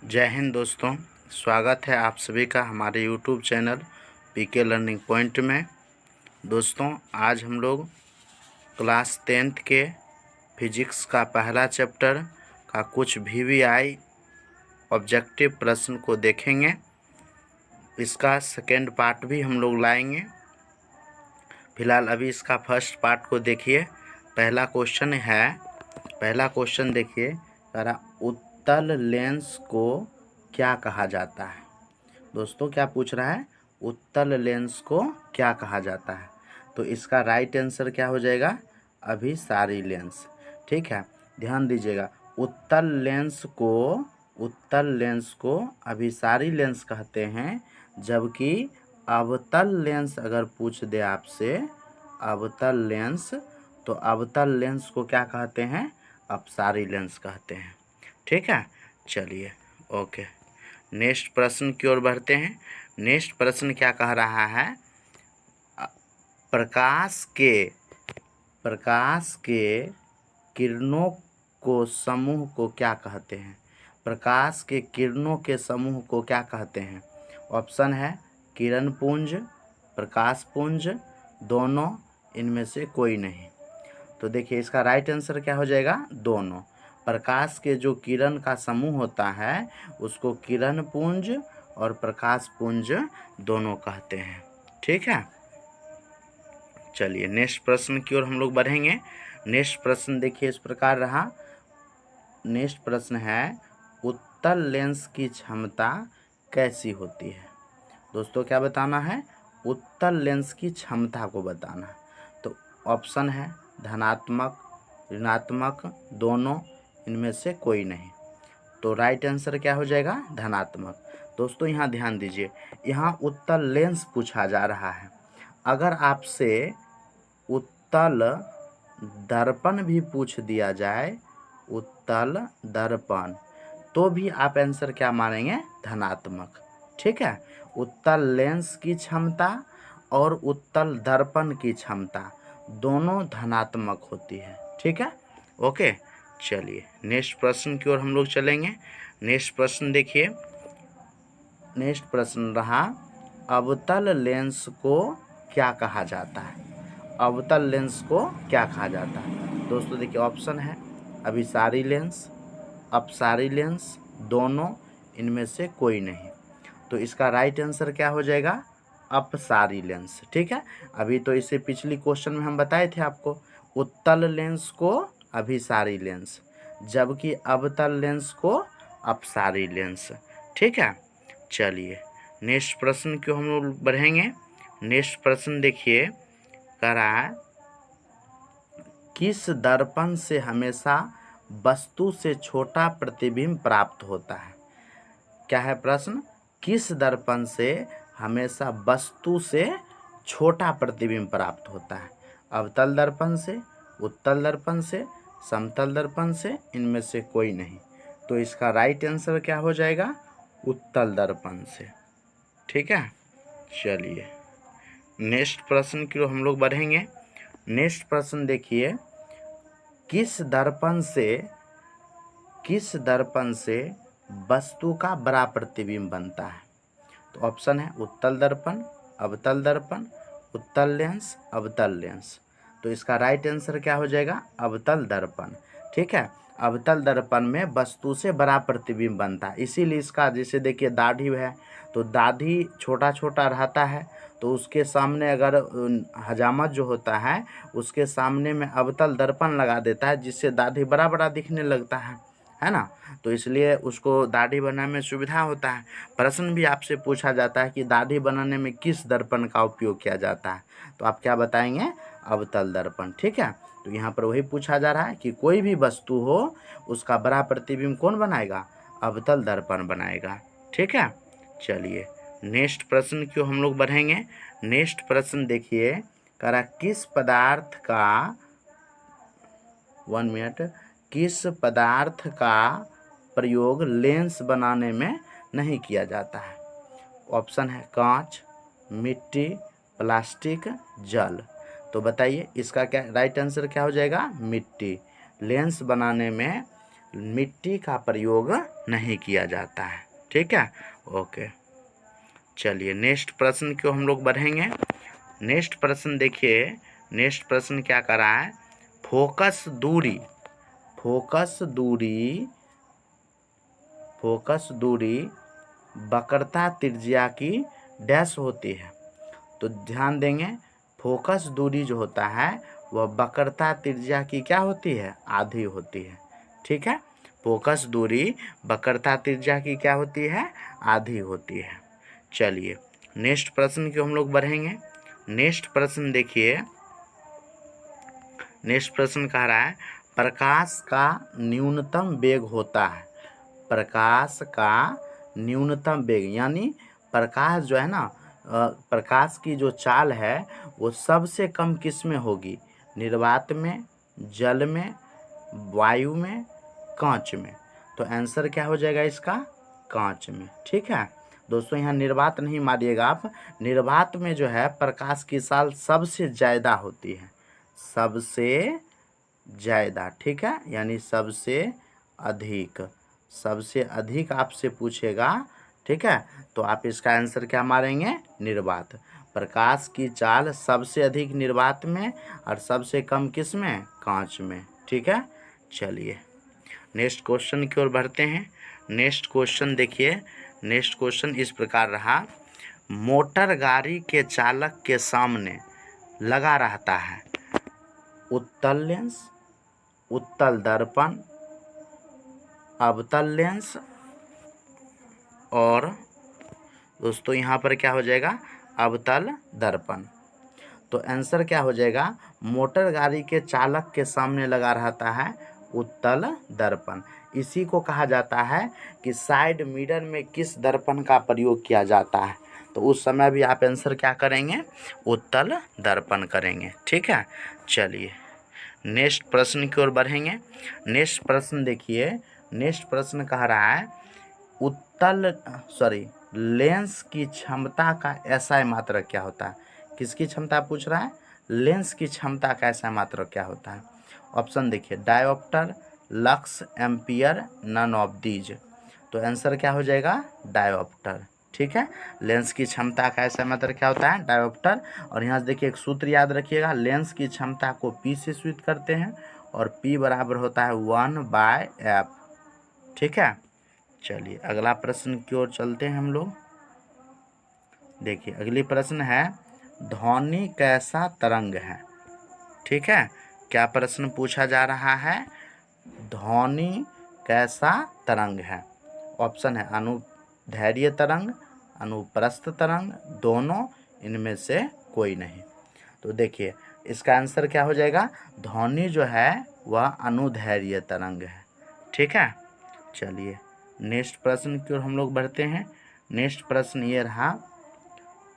जय हिंद दोस्तों, स्वागत है आप सभी का हमारे YouTube channel PK learning point में। दोस्तों, आज हम लोग क्लास 10th के फिजिक्स का पहला चैप्टर का कुछ VVI ऑब्जेक्टिव प्रश्न को देखेंगे। इसका सेकेंड पार्ट भी हम लोग लाएंगे। फिलहाल अभी इसका फर्स्ट पार्ट को देखिए। पहला क्वेश्चन देखिए, उत्तल लेंस को क्या कहा जाता है। दोस्तों, क्या पूछ रहा है? उत्तल लेंस को क्या कहा जाता है। तो इसका राइट आंसर क्या हो जाएगा? अभिसारी लेंस। ठीक है, ध्यान दीजिएगा। उत्तल लेंस को अभिसारी लेंस कहते हैं, जबकि अवतल लेंस अगर पूछ दे आपसे अवतल लेंस, तो अवतल लेंस को क्या कहते हैं? अपसारी लेंस कहते हैं। ठीक है, चलिए ओके, नेक्स्ट प्रश्न की ओर बढ़ते हैं। नेक्स्ट प्रश्न क्या कह रहा है? प्रकाश के किरणों को समूह को क्या कहते हैं? प्रकाश के किरणों के समूह को क्या कहते हैं? ऑप्शन है किरण पुंज, प्रकाश पुंज, दोनों, इनमें से कोई नहीं। तो देखिए, इसका राइट आंसर क्या हो जाएगा? दोनों। प्रकाश के जो किरण का समूह होता है उसको किरण पुंज और प्रकाश पुंज दोनों कहते हैं। ठीक है, चलिए नेक्स्ट प्रश्न की ओर हम लोग बढ़ेंगे। नेक्स्ट प्रश्न देखिए इस प्रकार रहा। नेक्स्ट प्रश्न है, उत्तल लेंस की क्षमता कैसी होती है। दोस्तों, क्या बताना है? उत्तल लेंस की क्षमता को बताना। तो ऑप्शन है धनात्मक, ऋणात्मक, दोनों, इनमें से कोई नहीं। तो राइट आंसर क्या हो जाएगा? धनात्मक। दोस्तों, यहाँ ध्यान दीजिए, यहाँ उत्तल लेंस पूछा जा रहा है। अगर आपसे उत्तल दर्पण भी पूछ दिया जाए, उत्तल दर्पण, तो भी आप आंसर क्या मानेंगे? धनात्मक। ठीक है, उत्तल लेंस की क्षमता और उत्तल दर्पण की क्षमता दोनों धनात्मक होती है। ठीक है, ओके, चलिए नेक्स्ट प्रश्न की ओर हम लोग चलेंगे। नेक्स्ट प्रश्न देखिए। नेक्स्ट प्रश्न रहा, अवतल लेंस को क्या कहा जाता है। अवतल लेंस को क्या कहा जाता है? दोस्तों देखिए, ऑप्शन है अभिसारी लेंस, अपसारी लेंस, दोनों, इनमें से कोई नहीं। तो इसका राइट आंसर क्या हो जाएगा? अपसारी लेंस। ठीक है, अभी तो इसे पिछली क्वेश्चन में हम बताए थे आपको, उत्तल लेंस को अभिसारी लेंस, जबकि अवतल लेंस को अपसारी लेंस। ठीक है, चलिए नेक्स्ट प्रश्न क्यों हम लोग बढ़ेंगे। नेक्स्ट प्रश्न देखिए, करा किस दर्पण से हमेशा वस्तु से छोटा प्रतिबिंब प्राप्त होता है। क्या है प्रश्न? किस दर्पण से हमेशा वस्तु से छोटा प्रतिबिंब प्राप्त होता है? अवतल दर्पण से, उत्तल दर्पण से, समतल दर्पण से, इनमें से कोई नहीं। तो इसका राइट आंसर क्या हो जाएगा? उत्तल दर्पण से। ठीक है, चलिए नेक्स्ट प्रश्न की ओर हम लोग बढ़ेंगे। नेक्स्ट प्रश्न देखिए, किस दर्पण से वस्तु का बड़ा प्रतिबिंब बनता है। तो ऑप्शन है उत्तल दर्पण, अवतल दर्पण, उत्तल लेंस, अवतल लेंस। तो इसका राइट आंसर क्या हो जाएगा? अवतल दर्पण। ठीक है, अवतल दर्पण में वस्तु से बड़ा प्रतिबिंब बनता है, इसीलिए इसका, जैसे देखिए दाढ़ी है, तो दाढ़ी छोटा छोटा रहता है, तो उसके सामने अगर हजामत जो होता है उसके सामने में अवतल दर्पण लगा देता है, जिससे दाढ़ी बड़ा बड़ा दिखने लगता है ना। तो इसलिए उसको दाढ़ी बनाने में सुविधा होता है। प्रश्न भी आपसे पूछा जाता है कि दाढ़ी बनाने में किस दर्पण का उपयोग किया जाता है, तो आप क्या बताएंगे? अवतल दर्पण। ठीक है, तो यहाँ पर वही पूछा जा रहा है कि कोई भी वस्तु हो उसका बड़ा प्रतिबिंब कौन बनाएगा? अवतल दर्पण बनाएगा। ठीक है, चलिए नेक्स्ट प्रश्न क्यों हम लोग बढ़ेंगे। नेक्स्ट प्रश्न देखिए, करा किस पदार्थ का प्रयोग लेंस बनाने में नहीं किया जाता है। ऑप्शन है कांच, मिट्टी, प्लास्टिक, जल। तो बताइए इसका क्या राइट आंसर क्या हो जाएगा? मिट्टी। लेंस बनाने में मिट्टी का प्रयोग नहीं किया जाता है। ठीक है, ओके। चलिए नेक्स्ट प्रश्न को हम लोग बढ़ेंगे। नेक्स्ट प्रश्न देखिए, नेक्स्ट प्रश्न क्या कर रहा है, फोकस दूरी, फोकस दूरी, फोकस दूरी वक्रता त्रिज्या की डैश होती है। तो ध्यान देंगे, फोकस दूरी जो होता है वह वक्रता त्रिज्या की क्या होती है, आधी होती है। ठीक है, फोकस दूरी वक्रता त्रिज्या की क्या होती है, आधी होती है। चलिए नेक्स्ट प्रश्न की हम लोग बढ़ेंगे। नेक्स्ट प्रश्न देखिए, नेक्स्ट प्रश्न कह रहा है प्रकाश का न्यूनतम वेग होता है, प्रकाश का न्यूनतम वेग, यानी प्रकाश जो है ना, प्रकाश की जो चाल है वो सबसे कम किस में होगी, निर्वात में, जल में, वायु में, कांच में। तो आंसर क्या हो जाएगा इसका, कांच में। ठीक है दोस्तों, यहाँ निर्वात नहीं मारिएगा आप, निर्वात में जो है प्रकाश की चाल सबसे ज़्यादा होती है, सबसे ज़्यादा। ठीक है, यानी सबसे अधिक, सबसे अधिक आपसे पूछेगा। ठीक है, तो आप इसका आंसर क्या मारेंगे, निर्वात। प्रकाश की चाल सबसे अधिक निर्वात में और सबसे कम किस में, कांच में। ठीक है, चलिए नेक्स्ट क्वेश्चन की ओर बढ़ते हैं। नेक्स्ट क्वेश्चन देखिए, नेक्स्ट क्वेश्चन इस प्रकार रहा, मोटर गाड़ी के चालक के सामने लगा रहता है उत्तल लेंस, उत्तल दर्पण, अवतल लेंस और दोस्तों यहाँ पर क्या हो जाएगा, अवतल दर्पण। तो आंसर क्या हो जाएगा, मोटर गाड़ी के चालक के सामने लगा रहता है उत्तल दर्पण। इसी को कहा जाता है कि साइड मिरर में किस दर्पण का प्रयोग किया जाता है। तो उस समय भी आप आंसर क्या करेंगे, उत्तल दर्पण करेंगे। ठीक है, चलिए नेक्स्ट प्रश्न की ओर बढ़ेंगे। नेक्स्ट प्रश्न देखिए, नेक्स्ट प्रश्न कह रहा है लेंस की क्षमता का एसआई मात्रक क्या होता है। किसकी क्षमता पूछ रहा है, लेंस की क्षमता का एसआई मात्रक क्या होता है। ऑप्शन देखिए, dioptre, lux, ampere, none of these. तो आंसर क्या हो जाएगा, डायोप्टर। ठीक है, लेंस की क्षमता का एसआई मात्रक क्या होता है, डायोप्टर। और यहाँ से देखिए एक सूत्र याद रखिएगा, लेंस की क्षमता को पी से सूचित करते हैं और पी बराबर होता है 1/f। ठीक है, चलिए अगला प्रश्न की ओर चलते हैं हम लोग। देखिए अगली प्रश्न है, ध्वनि कैसा तरंग है। ठीक है, क्या प्रश्न पूछा जा रहा है, ध्वनि कैसा तरंग है। ऑप्शन है अनुदैर्घ्य तरंग, अनुप्रस्थ तरंग, दोनों, इनमें से कोई नहीं। तो देखिए इसका आंसर क्या हो जाएगा, ध्वनि जो है वह अनुदैर्घ्य तरंग है। ठीक है, चलिए नेक्स्ट प्रश्न की ओर हम लोग बढ़ते हैं। नेक्स्ट प्रश्न ये रहा,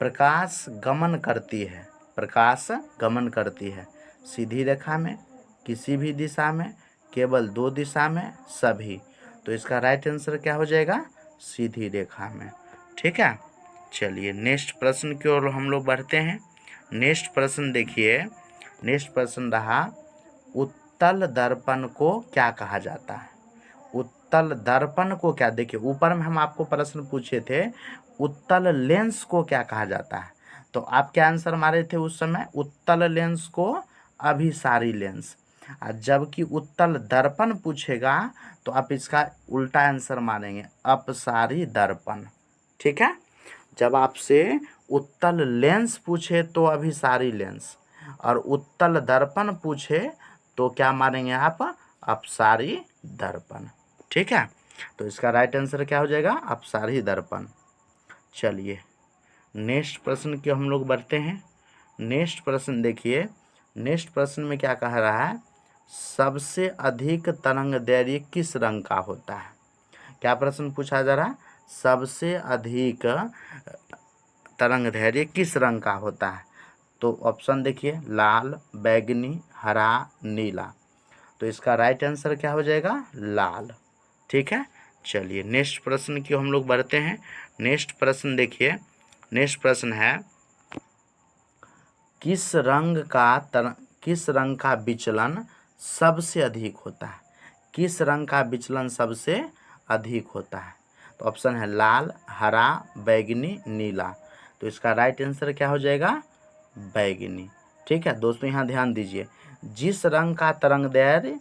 प्रकाश गमन करती है, प्रकाश गमन करती है सीधी रेखा में, किसी भी दिशा में, केवल 2 दिशा में, सभी। तो इसका राइट आंसर क्या हो जाएगा, सीधी रेखा में। ठीक है, चलिए नेक्स्ट प्रश्न की ओर हम लोग बढ़ते हैं। नेक्स्ट प्रश्न देखिए, नेक्स्ट प्रश्न रहा, उत्तल दर्पण को क्या कहा जाता है। उत्तल दर्पण को क्या, देखिए ऊपर में हम आपको प्रश्न पूछे थे उत्तल लेंस को क्या कहा जाता है। तो आप क्या आंसर मारे थे उस समय, उत्तल लेंस को अभिसारी लेंस। जबकि उत्तल दर्पण पूछेगा तो आप इसका उल्टा आंसर मानेंगे, अपसारी दर्पण। ठीक है, जब आपसे उत्तल लेंस पूछे तो अभिसारी लेंस, और उत्तल दर्पण पूछे तो क्या मानेंगे आप, अपसारी दर्पण। ठीक है, तो इसका राइट आंसर क्या हो जाएगा, अपसारी दर्पण। चलिए नेक्स्ट प्रश्न की हम लोग बढ़ते हैं। नेक्स्ट प्रश्न देखिए, नेक्स्ट प्रश्न में क्या कह रहा है, सबसे अधिक तरंग दैर्घ्य किस रंग का होता है। क्या प्रश्न पूछा जा रहा है, सबसे अधिक तरंग दैर्घ्य किस रंग का होता है। तो ऑप्शन देखिए, लाल, बैगनी, हरा, नीला। तो इसका राइट आंसर क्या हो जाएगा, लाल। ठीक है, चलिए नेक्स्ट प्रश्न की हम लोग बढ़ते हैं। नेक्स्ट प्रश्न देखिए, नेक्स्ट प्रश्न है, किस रंग का विचलन सबसे अधिक होता है। किस रंग का विचलन सबसे अधिक होता है? तो ऑप्शन है लाल, हरा, बैगनी, नीला। तो इसका राइट आंसर क्या हो जाएगा? बैगनी। ठीक है दोस्तों, यहाँ ध्यान दीजिए, जिस रंग का तरंगदैर्घ्य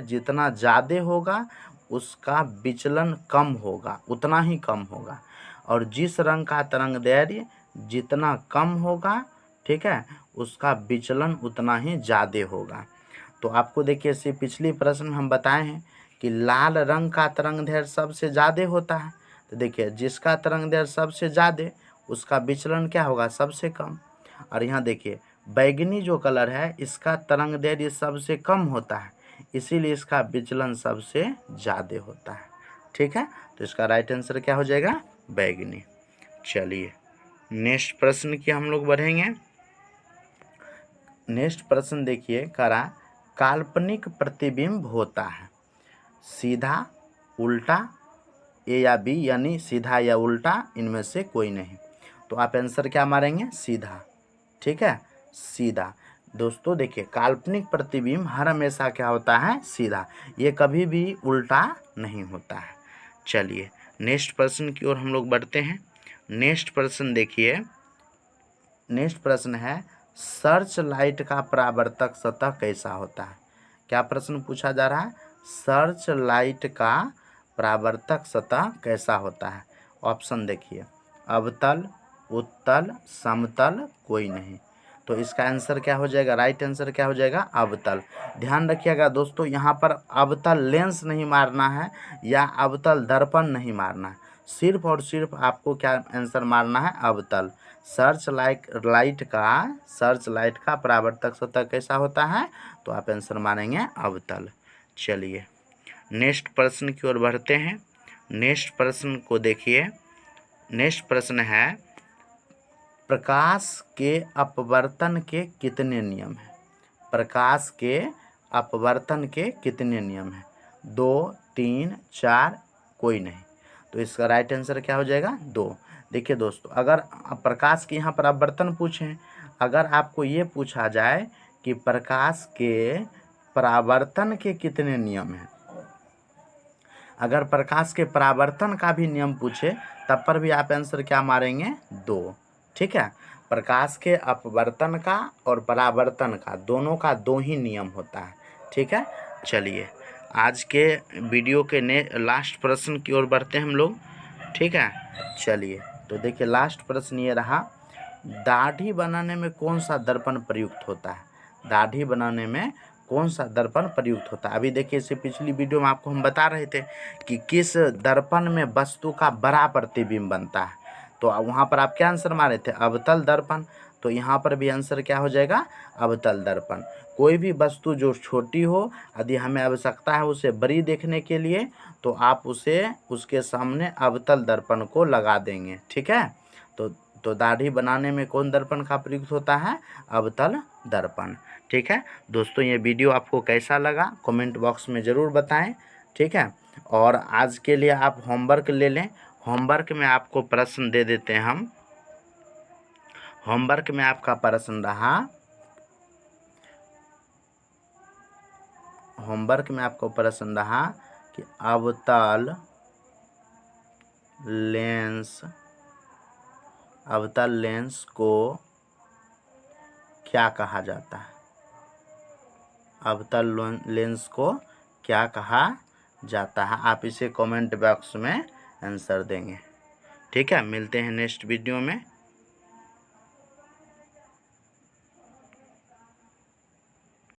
जितना ज़्यादा होगा उसका विचलन कम होगा, उतना ही कम होगा, और जिस रंग का तरंगदैर्घ्य जितना कम होगा, ठीक है, उसका विचलन उतना ही ज़्यादा होगा। तो आपको देखिए, इससे पिछली प्रश्न में हम बताए हैं कि लाल रंग का तरंगदैर्घ्य सबसे ज़्यादा होता है। तो देखिए, जिसका तरंगदैर्घ्य सबसे ज़्यादा उसका विचलन क्या होगा? सबसे कम। और यहाँ देखिए, बैगनी जो कलर है इसका तरंगदैर्घ्य सबसे कम होता है, इसीलिए इसका विचलन सबसे ज़्यादा होता है। ठीक है, तो इसका राइट आंसर क्या हो जाएगा? बैगनी। चलिए नेक्स्ट प्रश्न की हम लोग बढ़ेंगे। नेक्स्ट प्रश्न देखिए, करा काल्पनिक प्रतिबिंब होता है सीधा, उल्टा, ए या बी, यानी सीधा या उल्टा, इनमें से कोई नहीं। तो आप आंसर क्या मारेंगे? सीधा। ठीक है, सीधा। दोस्तों देखिए, काल्पनिक प्रतिबिंब हर हमेशा क्या होता है? सीधा, ये कभी भी उल्टा नहीं होता है। चलिए नेक्स्ट प्रश्न की ओर हम लोग बढ़ते हैं। नेक्स्ट प्रश्न देखिए, नेक्स्ट प्रश्न है सर्च लाइट का परावर्तक सतह कैसा होता है? क्या प्रश्न पूछा जा रहा है? सर्च लाइट का परावर्तक सतह कैसा होता है? ऑप्शन देखिए, अवतल, उत्तल, समतल, कोई नहीं। तो इसका आंसर क्या हो जाएगा? राइट आंसर क्या हो जाएगा? अवतल। ध्यान रखिएगा दोस्तों, यहाँ पर अवतल लेंस नहीं मारना है या अवतल दर्पण नहीं मारना है, सिर्फ और सिर्फ आपको क्या आंसर मारना है? अवतल। सर्च लाइट का परावर्तक सतह कैसा होता है? तो आप आंसर मानेंगे अवतल। चलिए नेक्स्ट प्रश्न की ओर बढ़ते हैं। नेक्स्ट प्रश्न को देखिए, नेक्स्ट प्रश्न है प्रकाश के अपवर्तन के कितने नियम हैं? प्रकाश के अपवर्तन के कितने नियम हैं? 2, 3, 4, कोई नहीं। तो इसका राइट आंसर क्या हो जाएगा? 2। देखिए दोस्तों, अगर प्रकाश के यहाँ पर अपवर्तन पूछें, अगर आपको ये पूछा जाए कि प्रकाश के परावर्तन के कितने नियम हैं, अगर प्रकाश के परावर्तन का भी नियम पूछे तब पर भी आप आंसर क्या मारेंगे? 2। ठीक है, प्रकाश के अपवर्तन का और परावर्तन का दोनों का 2 ही नियम होता है। ठीक है, चलिए आज के वीडियो के लास्ट प्रश्न की ओर बढ़ते हैं हम लोग। ठीक है, चलिए तो देखिए, लास्ट प्रश्न ये रहा, दाढ़ी बनाने में कौन सा दर्पण प्रयुक्त होता है? दाढ़ी बनाने में कौन सा दर्पण प्रयुक्त होता है? अभी देखिए, इससे पिछली वीडियो में आपको हम बता रहे थे कि किस दर्पण में वस्तु का बड़ा प्रतिबिंब बनता है, तो वहाँ पर आप क्या आंसर मारे थे? अवतल दर्पण। तो यहाँ पर भी आंसर क्या हो जाएगा? अवतल दर्पण। कोई भी वस्तु जो छोटी हो, यदि हमें आवश्यकता है उसे बड़ी देखने के लिए, तो आप उसे उसके सामने अवतल दर्पण को लगा देंगे। ठीक है, तो दाढ़ी बनाने में कौन दर्पण का प्रयुक्त होता है? अवतल दर्पण। ठीक है दोस्तों, ये वीडियो आपको कैसा लगा कमेंट बॉक्स में ज़रूर बताएं। ठीक है, और आज के लिए आप होमवर्क ले लें। होमवर्क में आपको प्रश्न दे देते हैं हम। होमवर्क में आपका प्रश्न रहा, होमवर्क में आपको प्रश्न रहा कि अवतल लेंस को क्या कहा जाता है? अवतल लेंस को क्या कहा जाता है? आप इसे कमेंट बॉक्स में आंसर देंगे। ठीक है, मिलते हैं नेक्स्ट वीडियो में।